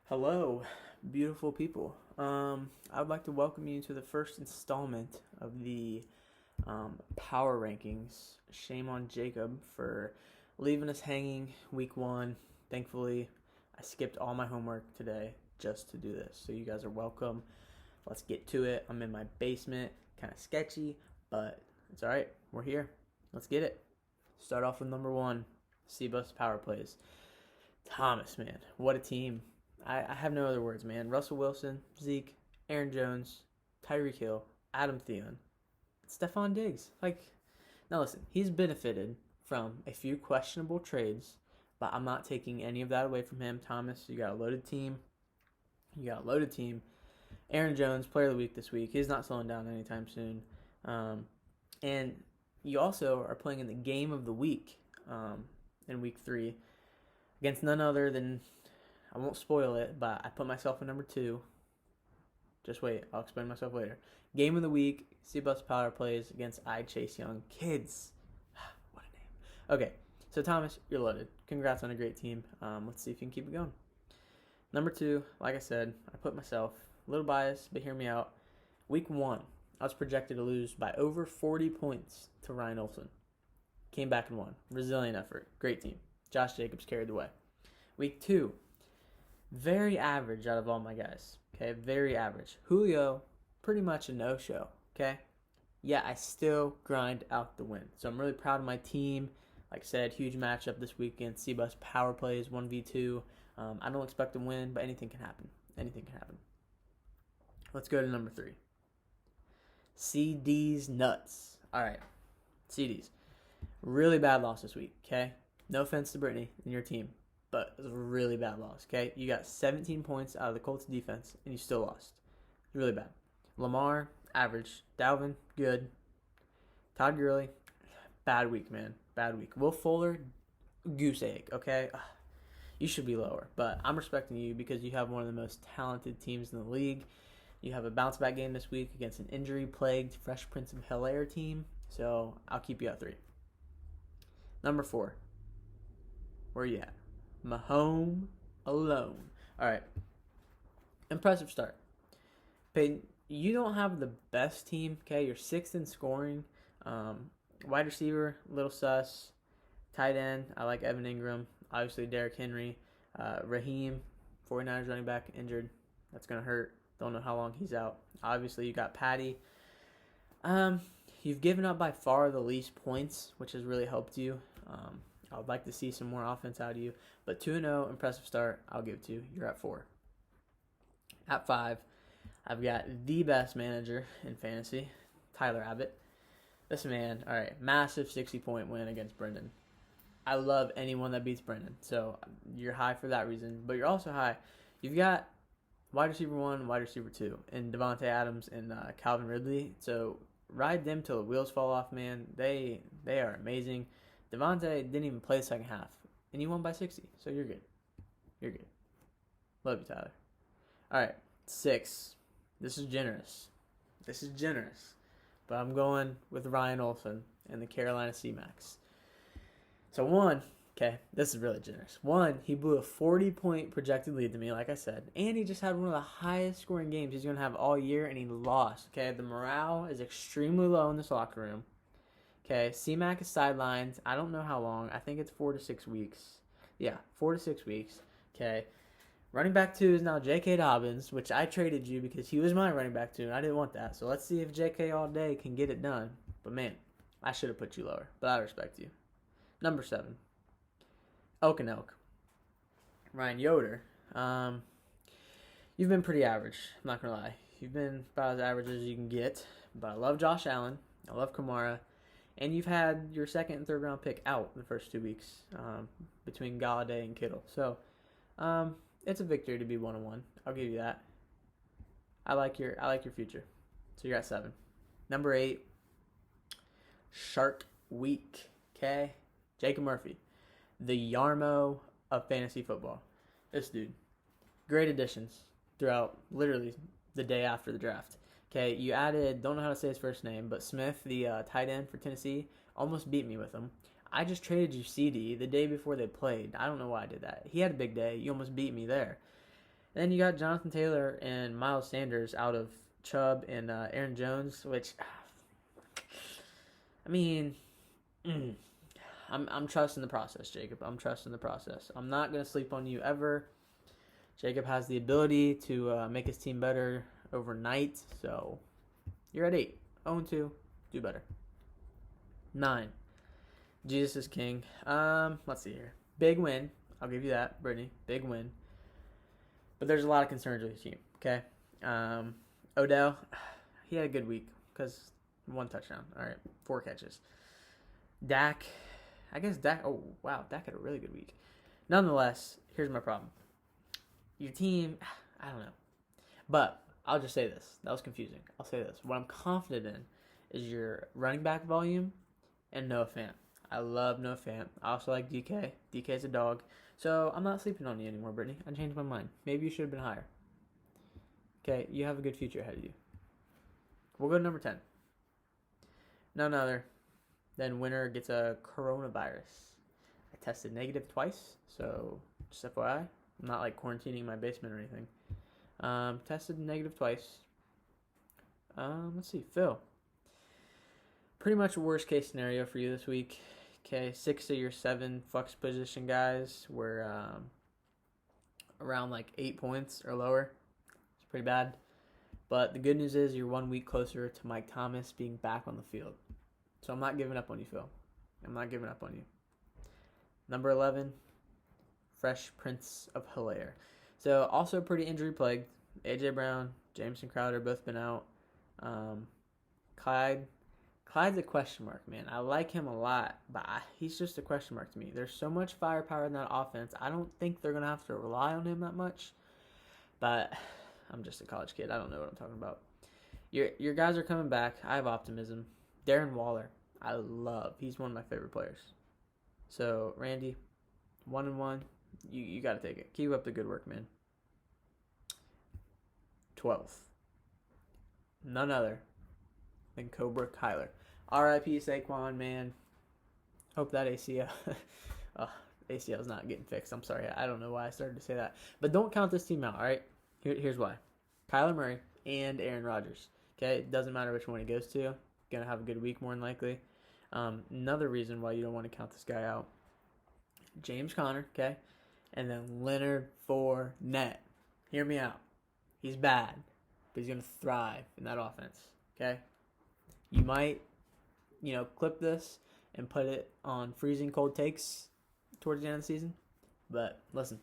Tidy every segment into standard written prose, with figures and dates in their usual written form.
Hello, beautiful people. I would like to welcome you to the first installment of the power rankings. Shame on Jacob for leaving us hanging week one. Thankfully, I skipped all my homework today just to do this. So you guys are welcome. Let's get to it. I'm in my basement, kind of sketchy, but it's all right. We're here. Let's get it. Start off with number one, C-Bus power plays. Thomas, man, what a team. I have no other words, man. Russell Wilson, Zeke, Aaron Jones, Tyreek Hill, Adam Thielen, Stephon Diggs. Now listen, he's benefited from a few questionable trades, but I'm not taking any of that away from him. Thomas, you got a loaded team. Aaron Jones, player of the week this week. He's not slowing down anytime soon. And you also are playing in the game of the week in week 3 against none other than, I won't spoil it, but I put myself in number 2. Just wait, I'll explain myself later. Game of the week, C-Bus power plays against I Chase Young Kids. What a name. Okay, so Thomas, you're loaded. Congrats on a great team. Let's see if you can keep it going. Number 2, like I said, I put myself, a little biased, but hear me out. Week 1, I was projected to lose by over 40 points to Ryan Olsen. Came back and won. Resilient effort. Great team. Josh Jacobs carried the way. Week 2, very average out of all my guys. Okay, very average. Julio, pretty much a no-show. Okay, yeah, I still grind out the win. So I'm really proud of my team. Like I said, huge matchup this weekend. C-Bus power plays 1v2. I don't expect to win, but anything can happen. Anything can happen. Let's go to number 3. CD's nuts. All right, CD's. Really bad loss this week, okay? No offense to Brittany and your team, but it was a really bad loss, okay? You got 17 points out of the Colts defense, and you still lost. Really bad. Lamar, average. Dalvin, good. Todd Gurley, bad week, man. Bad week. Will Fuller, goose egg, okay? You should be lower, but I'm respecting you because you have one of the most talented teams in the league. You have a bounce-back game this week against an injury-plagued Fresh Prince of Bel-Air team, so I'll keep you at 3. Number 4. Where you at? Mahomes alone. All right. Impressive start. Peyton, you don't have the best team, okay? You're 6th in scoring. Wide receiver, little sus. Tight end, I like Evan Ingram. Obviously, Derrick Henry. Raheem, 49ers running back, injured. That's going to hurt. Don't know how long he's out. Obviously, you got Patty. You've given up by far the least points, which has really helped you. I would like to see some more offense out of you. But 2-0, impressive start. I'll give it to you. You're at 4. At 5, I've got the best manager in fantasy, Tyler Abbott. This man, all right, massive 60-point win against Brendan. I love anyone that beats Brendan. So you're high for that reason. But you're also high. You've got wide receiver 1, wide receiver 2, and Devontae Adams and Calvin Ridley. So ride them till the wheels fall off, man. They are amazing. Devontae didn't even play the second half, and you won by 60, so you're good. You're good. Love you, Tyler. All right, 6. This is generous. But I'm going with Ryan Olsen and the Carolina C-Max. So 1, okay, this is really generous. 1, he blew a 40-point projected lead to me, like I said, and he just had one of the highest scoring games he's going to have all year, and he lost, okay? The morale is extremely low in this locker room. Okay, C-Mac is sidelined. I don't know how long. I think it's 4 to 6 weeks. Yeah, 4 to 6 weeks. Okay. Running back 2 is now J.K. Dobbins, which I traded you because he was my running back 2, and I didn't want that. So let's see if J.K. all day can get it done. But, man, I should have put you lower. But I respect you. Number 7. Elk and Elk. Ryan Yoder. You've been pretty average. I'm not going to lie. You've been about as average as you can get. But I love Josh Allen. I love Kamara. And you've had your 2nd and 3rd round pick out the first 2 weeks between Galladay and Kittle. So it's a victory to be 1-1. I'll give you that. I like your future. So you're at 7. Number 8, Shark Week. Okay, Jacob Murphy, the Yarmo of fantasy football. This dude, great additions throughout literally the day after the draft. Okay, you added, don't know how to say his first name, but Smith, the tight end for Tennessee, almost beat me with him. I just traded you CD the day before they played. I don't know why I did that. He had a big day. You almost beat me there. And then you got Jonathan Taylor and Miles Sanders out of Chubb and Aaron Jones, which, I mean, I'm trusting the process, Jacob. I'm trusting the process. I'm not going to sleep on you ever. Jacob has the ability to make his team better overnight, so you're at 8. 0-2. Do better. 9. Jesus is king. Let's see here. Big win. I'll give you that, Brittany. Big win. But there's a lot of concerns with the team, okay? Odell, he had a good week because 1 touchdown. All right, 4 catches. Dak, oh, wow, Dak had a really good week. Nonetheless, here's my problem. Your team, I don't know. But I'll just say this. That was confusing. I'll say this. What I'm confident in is your running back volume and Noah Fant. I love Noah Fant. I also like DK. DK's a dog. So I'm not sleeping on you anymore, Brittany. I changed my mind. Maybe you should have been higher. Okay, you have a good future ahead of you. We'll go to number 10. None other than winner gets a coronavirus. I tested negative twice, so just FYI. I'm not like quarantining my basement or anything. Tested negative twice. Let's see, Phil. Pretty much a worst case scenario for you this week. Okay, 6 of your 7 flex position guys were around like 8 points or lower. It's pretty bad. But the good news is you're 1 week closer to Mike Thomas being back on the field. So I'm not giving up on you, Phil. I'm not giving up on you. Number 11, Fresh Prince of Hilaire. So also pretty injury plagued. A.J. Brown, Jameson Crowder both been out. Clyde's a question mark, man. I like him a lot, but he's just a question mark to me. There's so much firepower in that offense. I don't think they're going to have to rely on him that much. But I'm just a college kid. I don't know what I'm talking about. Your guys are coming back. I have optimism. Darren Waller, I love. He's one of my favorite players. So, Randy, 1-1. You got to take it. Keep up the good work, man. 12th. None other than Cobra Kyler. R.I.P. Saquon, man. Hope that ACL. ACL's not getting fixed. I'm sorry. I don't know why I started to say that. But don't count this team out, all right? Here's why. Kyler Murray and Aaron Rodgers. Okay? It doesn't matter which one he goes to. Going to have a good week more than likely. Another reason why you don't want to count this guy out. James Conner, okay? And then Leonard Fournette. Hear me out. He's bad, but he's going to thrive in that offense, okay? You might, clip this and put it on freezing cold takes towards the end of the season. But listen,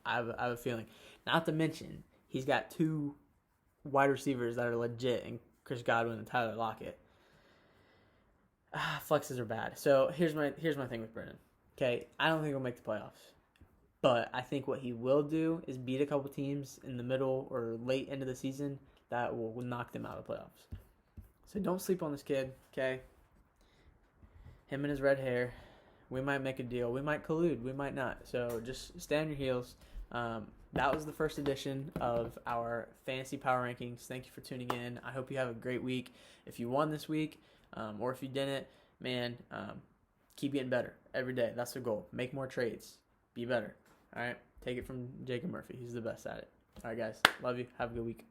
I have a feeling. Not to mention, he's got 2 wide receivers that are legit in Chris Godwin and Tyler Lockett. Flexes are bad. So here's my thing with Brennan. Okay, I don't think he'll make the playoffs. But I think what he will do is beat a couple teams in the middle or late end of the season that will knock them out of the playoffs. So don't sleep on this kid, okay? Him and his red hair. We might make a deal. We might collude. We might not. So just stay on your heels. That was the first edition of our Fantasy Power Rankings. Thank you for tuning in. I hope you have a great week. If you won this week, or if you didn't, man, keep getting better every day. That's the goal. Make more trades. Be better. All right? Take it from Jacob Murphy. He's the best at it. All right, guys. Love you. Have a good week.